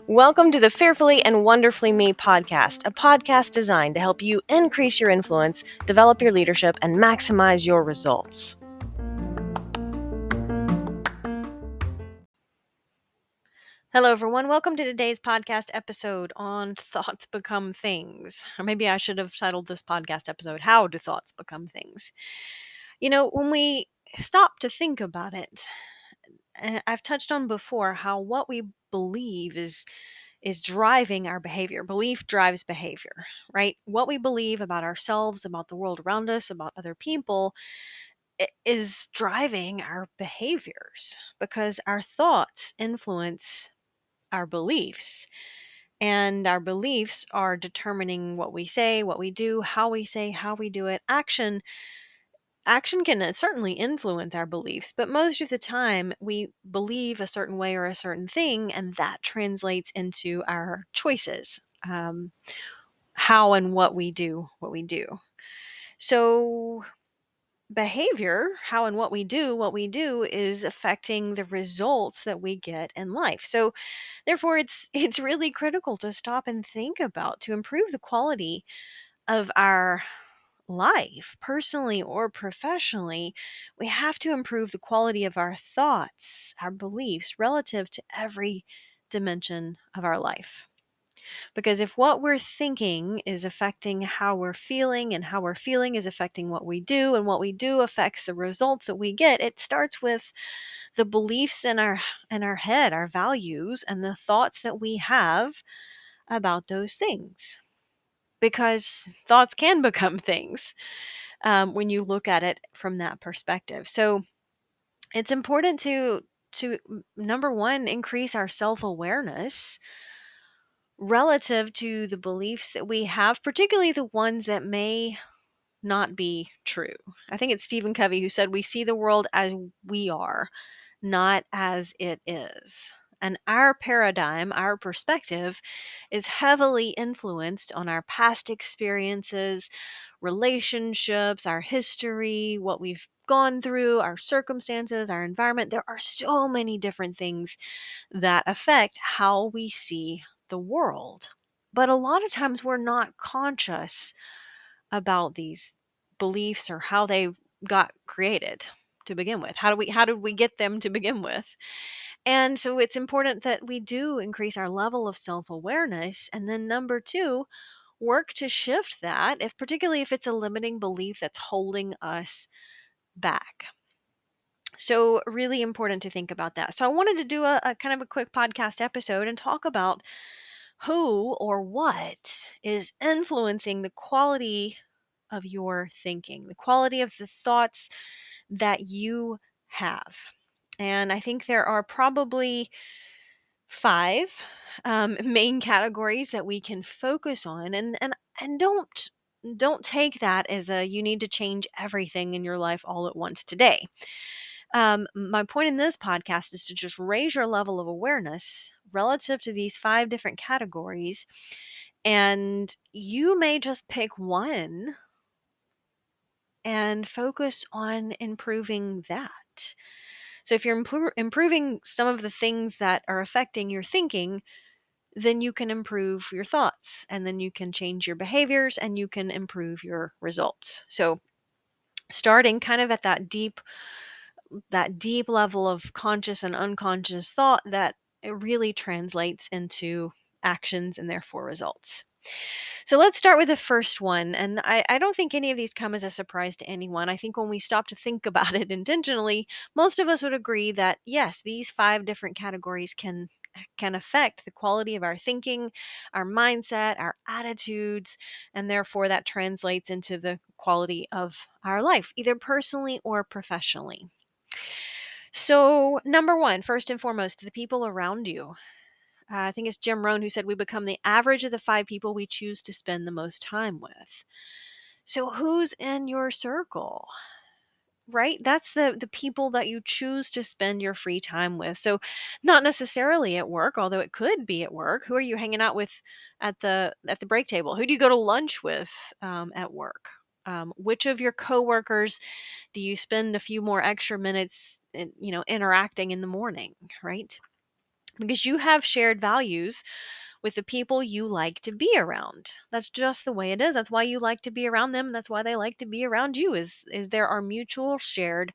Welcome to the Fearfully and Wonderfully Me podcast, a podcast designed to help you increase your influence, develop your leadership, and maximize your results. Hello, everyone. Welcome to today's podcast episode on Thoughts Become Things. Or maybe I should have titled this podcast episode, How Do Thoughts Become Things? You know, when we stop to think about it, I've touched on before how what we believe is driving our behavior. Belief drives behavior, right? What we believe about ourselves, about the world around us, about other people is driving our behaviors because our thoughts influence our beliefs. And our beliefs are determining what we say, what we do, how we say, how we do it. Action can certainly influence our beliefs, but most of the time we believe a certain way or a certain thing, and that translates into our choices, how and what we do, So behavior, how and what we do is affecting the results that we get in life. So therefore it's really critical to stop and think about to improve the quality of our life, personally or professionally. We have to improve the quality of our thoughts, our beliefs relative to every dimension of our life. Because if what we're thinking is affecting how we're feeling, and how we're feeling is affecting what we do, and what we do affects the results that we get, it starts with the beliefs in our head, our values, and the thoughts that we have about those things. Because thoughts can become things when you look at it from that perspective. So it's important to number one, increase our self-awareness relative to the beliefs that we have, particularly the ones that may not be true. I think it's Stephen Covey who said we see the world as we are, not as it is. And our paradigm, our perspective, is heavily influenced on our past experiences, relationships, our history, what we've gone through, our circumstances, our environment. There are so many different things that affect how we see the world. But a lot of times we're not conscious about these beliefs or how they got created to begin with. How did we get them to begin with? And so it's important that we do increase our level of self-awareness, and then number 2, work to shift that, if particularly if it's a limiting belief that's holding us back. So really important to think about that. So I wanted to do a kind of a quick podcast episode and talk about who or what is influencing the quality of your thinking, the quality of the thoughts that you have. And I think there are probably 5 main categories that we can focus on, and don't take that as a you need to change everything in your life all at once today. My point in this podcast is to just raise your level of awareness relative to these 5 different categories, and you may just pick one and focus on improving that. So if you're improving some of the things that are affecting your thinking, then you can improve your thoughts, and then you can change your behaviors, and you can improve your results. So starting kind of at that deep level of conscious and unconscious thought, that it really translates into actions and therefore results. So let's start with the first one. And I don't think any of these come as a surprise to anyone. I think when we stop to think about it intentionally, most of us would agree that yes, these 5 different categories can affect the quality of our thinking, our mindset, our attitudes, and therefore that translates into the quality of our life, either personally or professionally. So, number one, first and foremost, the people around you. I think it's Jim Rohn who said we become the average of the 5 people we choose to spend the most time with. So, who's in your circle? Right? That's the people that you choose to spend your free time with. So, not necessarily at work, although it could be at work. Who are you hanging out with at the break table? Who do you go to lunch with at work? Which of your coworkers do you spend a few more extra minutes interacting in the morning, right? Because you have shared values with the people you like to be around. That's just the way it is. That's why you like to be around them. That's why they like to be around you, is there are mutual shared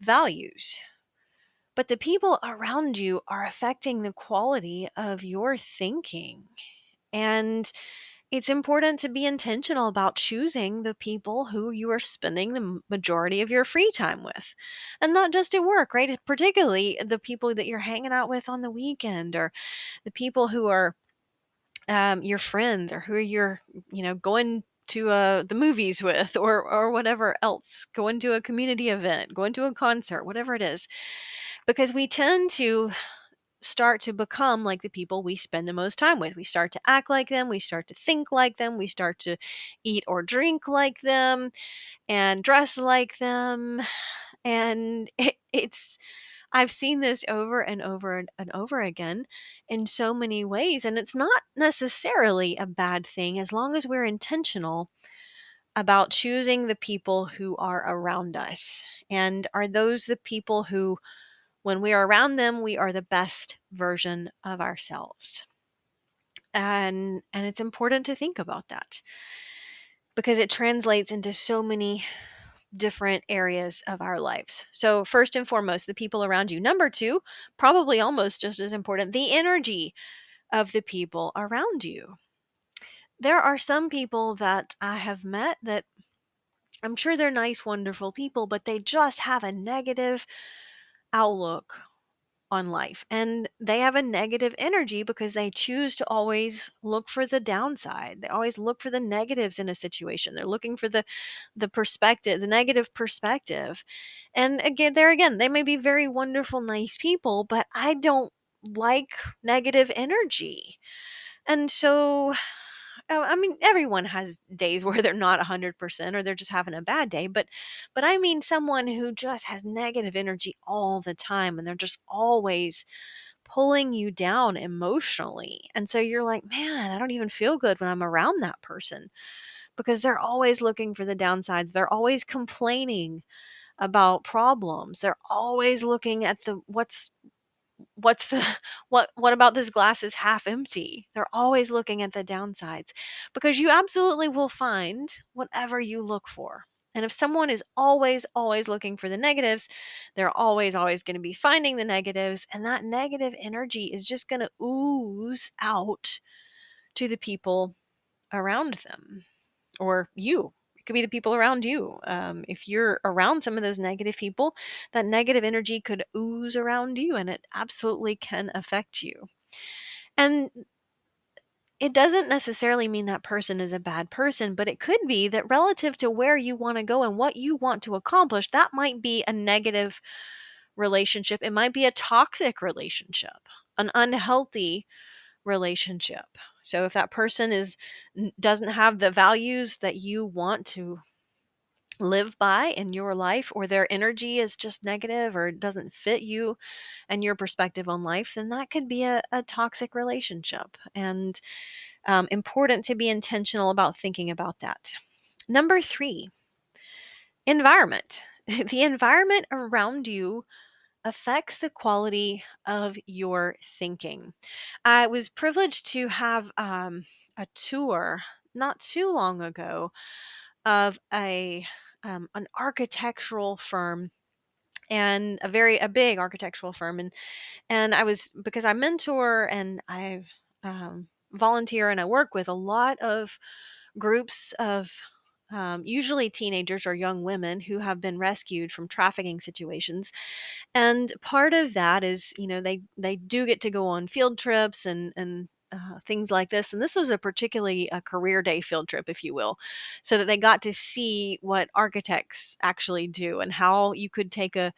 values. But the people around you are affecting the quality of your thinking. And it's important to be intentional about choosing the people who you are spending the majority of your free time with. And not just at work, right? Particularly the people that you're hanging out with on the weekend, or the people who are your friends, or who you're, going to the movies with, or whatever else, going to a community event, going to a concert, whatever it is. Because we tend to start to become like the people we spend the most time with. We start to act like them, we start to think like them, we start to eat or drink like them, and dress like them. And it's I've seen this over and over and over again in so many ways. And it's not necessarily a bad thing as long as we're intentional about choosing the people who are around us. And are those the people who, when we are around them, we are the best version of ourselves? And it's important to think about that, because it translates into so many different areas of our lives. So, first and foremost, the people around you. Number two, probably almost just as important, the energy of the people around you. There are some people that I have met that I'm sure they're nice, wonderful people, but they just have a negative outlook on life. And they have a negative energy because they choose to always look for the downside. They always look for the negatives in a situation. They're looking for the perspective, the negative perspective. And again, there again, they may be very wonderful, nice people, but I don't like negative energy. And so, I mean, everyone has days where they're not 100% or they're just having a bad day, but I mean someone who just has negative energy all the time, and they're just always pulling you down emotionally. And so you're like, "Man, I don't even feel good when I'm around that person," because they're always looking for the downsides. They're always complaining about problems. They're always looking at the what's the what about this glass is half empty. They're always looking at the downsides, because you absolutely will find whatever you look for. And if someone is always looking for the negatives, they're always going to be finding the negatives, and that negative energy is just going to ooze out to the people around them, or you. It could be the people around you. If you're around some of those negative people, that negative energy could ooze around you, and it absolutely can affect you. And it doesn't necessarily mean that person is a bad person, but it could be that relative to where you want to go and what you want to accomplish, that might be a negative relationship. It might be a toxic relationship, an unhealthy relationship. So if that person doesn't have the values that you want to live by in your life, or their energy is just negative or doesn't fit you and your perspective on life, then that could be a toxic relationship. And important to be intentional about thinking about that. Number three, environment. The environment around you affects the quality of your thinking. I was privileged to have a tour not too long ago of an architectural firm, and a big architectural firm. And I was, because I mentor and I volunteer and I work with a lot of groups of usually teenagers or young women who have been rescued from trafficking situations. And part of that is, they do get to go on field trips and things like this. And this was a particularly a career day field trip, if you will, so that they got to see what architects actually do, and how you could take a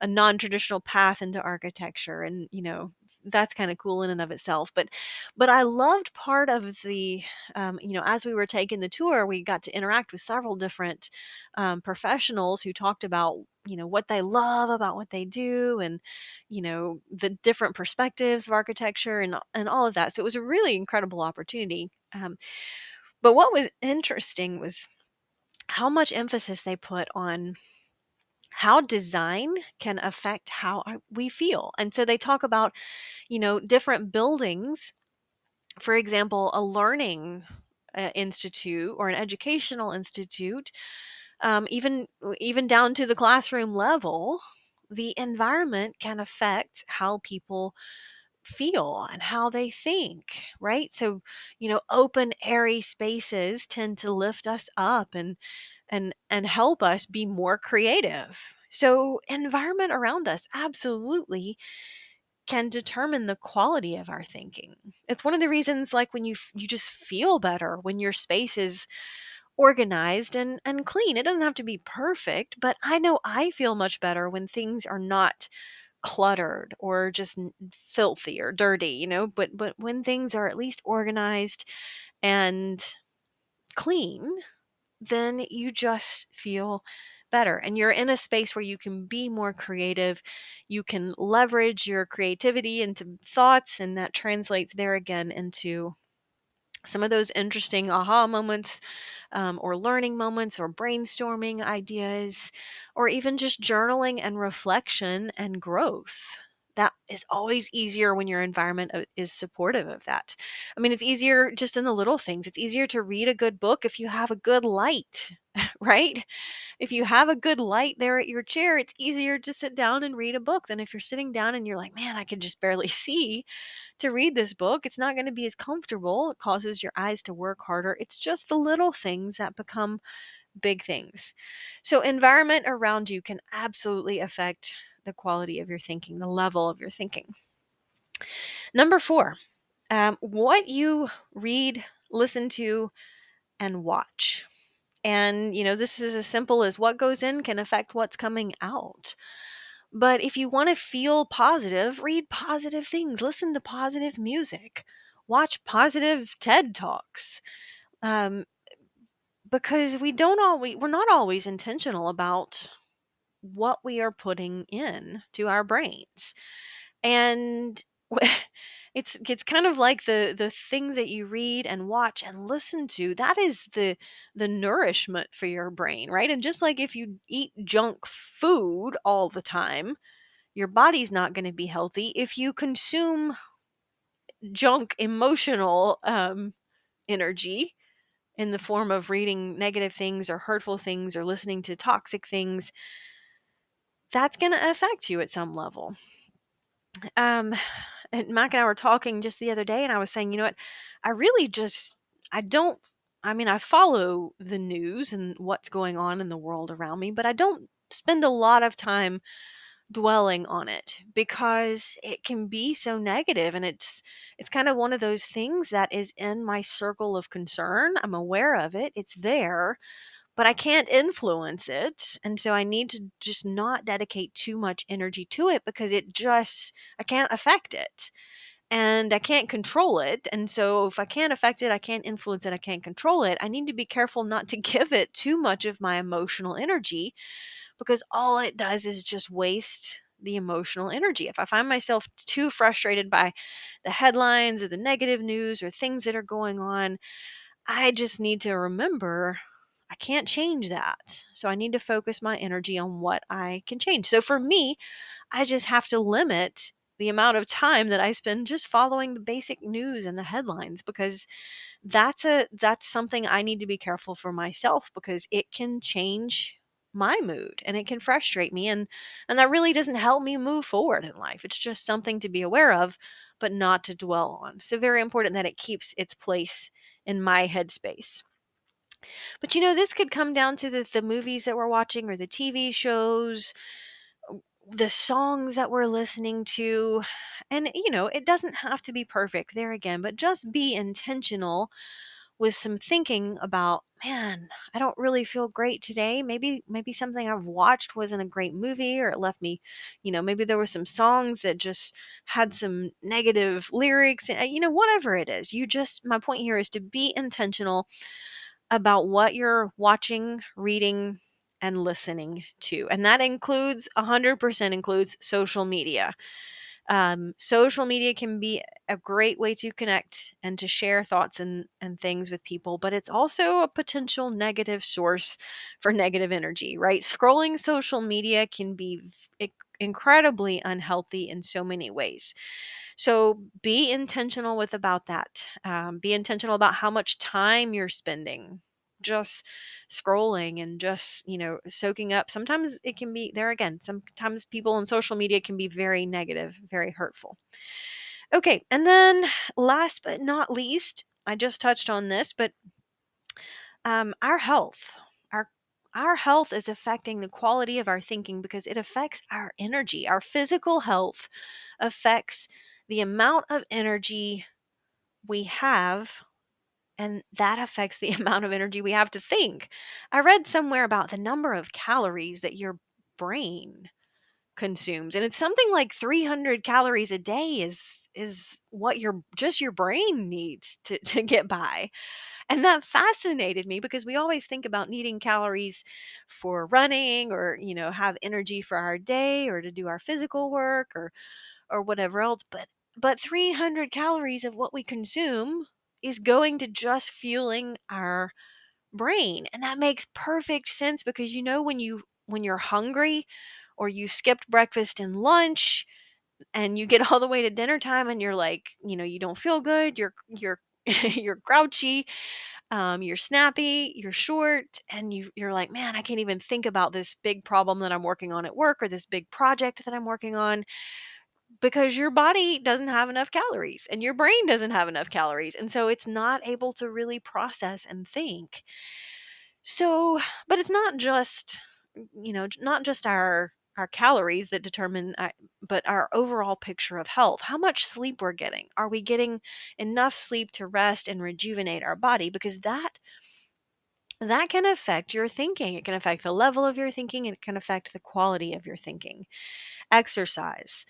non-traditional path into architecture. And that's kind of cool in and of itself. But I loved part of the as we were taking the tour, we got to interact with several different professionals who talked about what they love about what they do, and the different perspectives of architecture, and all of that. So it was a really incredible opportunity. But what was interesting was how much emphasis they put on how design can affect how we feel. And so they talk about, different buildings. For example, a learning institute or an educational institute, even down to the classroom level, the environment can affect how people feel and how they think, right? So, open airy spaces tend to lift us up and help us be more creative. So, environment around us absolutely can determine the quality of our thinking. It's one of the reasons, like, when you just feel better when your space is organized and clean. It doesn't have to be perfect, but I know I feel much better when things are not cluttered or just filthy or dirty, but when things are at least organized and clean, then you just feel better and you're in a space where you can be more creative. You can leverage your creativity into thoughts, and that translates there again into some of those interesting aha moments, or learning moments, or brainstorming ideas, or even just journaling and reflection and growth. That is always easier when your environment is supportive of that. I mean, it's easier just in the little things. It's easier to read a good book if you have a good light, right? If you have a good light there at your chair, it's easier to sit down and read a book than if you're sitting down and you're like, man, I can just barely see to read this book. It's not going to be as comfortable. It causes your eyes to work harder. It's just the little things that become big things. So, environment around you can absolutely affect the quality of your thinking, the level of your thinking. Number four, what you read, listen to, and watch. And, this is as simple as what goes in can affect what's coming out. But if you want to feel positive, read positive things, listen to positive music, watch positive TED Talks. Um, because we're not always intentional about what we are putting in to our brains. And it's kind of like the things that you read and watch and listen to, that is the nourishment for your brain, right? And just like if you eat junk food all the time, your body's not going to be healthy. If you consume junk emotional energy in the form of reading negative things or hurtful things or listening to toxic things, that's going to affect you at some level. um and Mac and I were talking just the other day, and I was saying, what, I really just, I don't, I mean, I follow the news and what's going on in the world around me, but I don't spend a lot of time dwelling on it because it can be so negative, and it's kind of one of those things that is in my circle of concern. I'm aware of it, it's there, but I can't influence it. And so I need to just not dedicate too much energy to it because I can't affect it and I can't control it. And so if I can't affect it, I can't influence it, I can't control it, I need to be careful not to give it too much of my emotional energy, because all it does is just waste the emotional energy. If I find myself too frustrated by the headlines or the negative news or things that are going on, I just need to remember I can't change that. So I need to focus my energy on what I can change. So for me, I just have to limit the amount of time that I spend just following the basic news and the headlines, because that's something I need to be careful for myself, because it can change my mood and it can frustrate me, and that really doesn't help me move forward in life. It's just something to be aware of but not to dwell on. So very important that it keeps its place in my headspace. But this could come down to the movies that we're watching or the TV shows, the songs that we're listening to. And, it doesn't have to be perfect there again, but just be intentional with some thinking about, man, I don't really feel great today. Maybe something I've watched wasn't a great movie, or it left me, maybe there were some songs that just had some negative lyrics, and whatever it is. My point here is to be intentional about what you're watching, reading, and listening to. And that includes 100% includes social media. Social media can be a great way to connect and to share thoughts and things with people, but it's also a potential negative source for negative energy, right? Scrolling social media can be incredibly unhealthy in so many ways. So be intentional with about that. Be intentional about how much time you're spending just scrolling and just soaking up. Sometimes it can be there again. Sometimes people on social media can be very negative, very hurtful. Okay, and then last but not least, I just touched on this, but our health, our our health is affecting the quality of our thinking because it affects our energy. Our physical health affects the amount of energy we have, and that affects the amount of energy we have to think. I read somewhere about the number of calories that your brain consumes, and it's something like 300 calories a day is what your brain needs to get by. And that fascinated me because we always think about needing calories for running or, have energy for our day or to do our physical work or whatever else, but 300 calories of what we consume is going to just fueling our brain. And that makes perfect sense because when you're hungry or you skipped breakfast and lunch and you get all the way to dinner time and you're like, you don't feel good, you're you're grouchy, you're snappy, you're short, and you're like, man, I can't even think about this big problem that I'm working on at work or this big project that I'm working on because your body doesn't have enough calories and your brain doesn't have enough calories. And so it's not able to really process and think. So, but it's not just, not just our calories that determine, but our overall picture of health. How much sleep we're getting. Are we getting enough sleep to rest and rejuvenate our body? Because that can affect your thinking. It can affect the level of your thinking. It can affect the quality of your thinking. Exercise.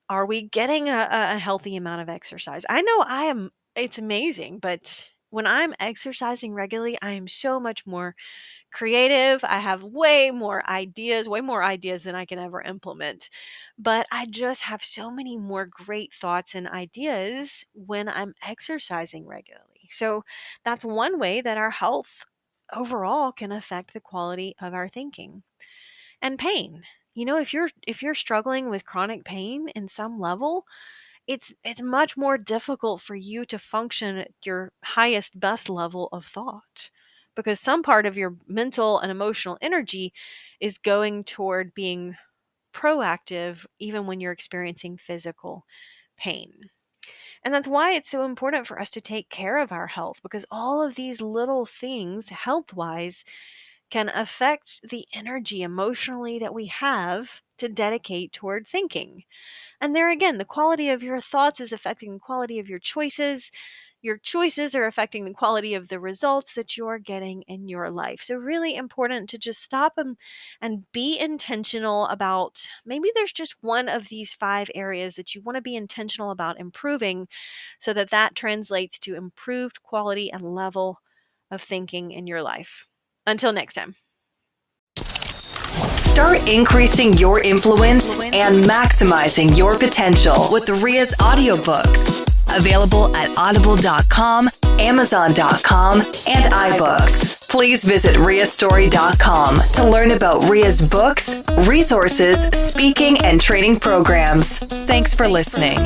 Are we getting a healthy amount of exercise? I know it's amazing, but when I'm exercising regularly, I am so much more creative. I have way more ideas than I can ever implement. But I just have so many more great thoughts and ideas when I'm exercising regularly. So that's one way that our health overall can affect the quality of our thinking. And pain. If you're struggling with chronic pain in some level, it's much more difficult for you to function at your highest best level of thought because some part of your mental and emotional energy is going toward being proactive even when you're experiencing physical pain. And that's why it's so important for us to take care of our health because all of these little things health wise can affect the energy emotionally that we have to dedicate toward thinking. And there again, the quality of your thoughts is affecting the quality of your choices. Your choices are affecting the quality of the results that you're getting in your life. So, really important to just stop and be intentional about maybe there's just one of these 5 areas that you want to be intentional about improving so that translates to improved quality and level of thinking in your life. Until next time. Start increasing your influence and maximizing your potential with Ria's audiobooks. Available at audible.com, amazon.com, and iBooks. Please visit riastory.com to learn about Ria's books, resources, speaking, and training programs. Thanks for listening.